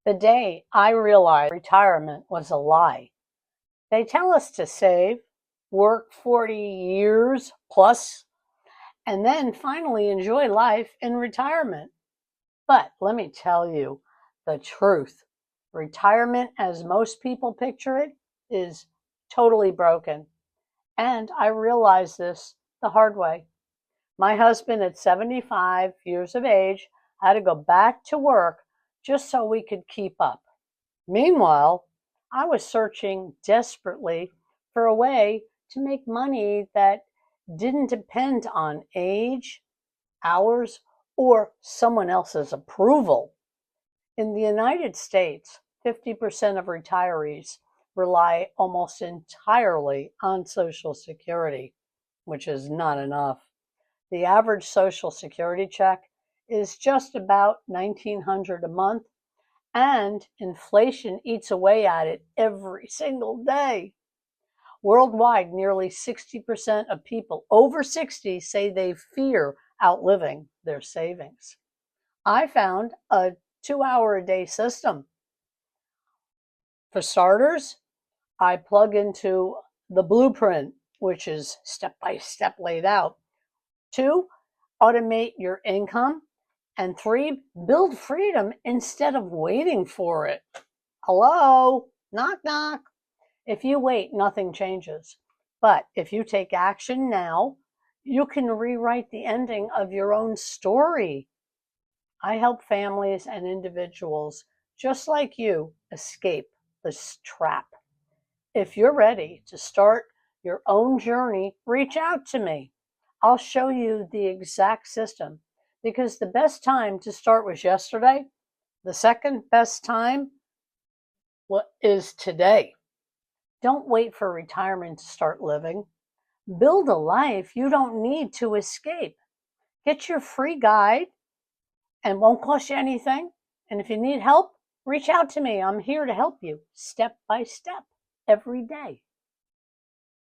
The day I realized retirement was a lie. They tell us to save, work 40 years plus, and then finally enjoy life in retirement. But let me tell you the truth. Retirement, as most people picture it, is totally broken. And I realized this the hard way. My husband, at 75 years of age, had to go back to work just so we could keep up. Meanwhile, I was searching desperately for a way to make money that didn't depend on age, hours, or someone else's approval. In the United States, 50% of retirees rely almost entirely on Social Security, which is not enough. The average Social Security check is just about $1,900 a month, and inflation eats away at it every single day. Worldwide, nearly 60% of people over 60 say they fear outliving their savings. I found a 2-hour-a-day system. For starters, I plug into the blueprint, which is step by step laid out. 2, automate your income. And 3, build freedom instead of waiting for it. Hello? Knock, knock. If you wait, nothing changes. But if you take action now, you can rewrite the ending of your own story. I help families and individuals just like you escape this trap. If you're ready to start your own journey, reach out to me. I'll show you the exact system, because the best time to start was yesterday. The second best time is today. Don't wait for retirement to start living. Build a life you don't need to escape. Get your free guide, and won't cost you anything. And if you need help, reach out to me. I'm here to help you step by step every day.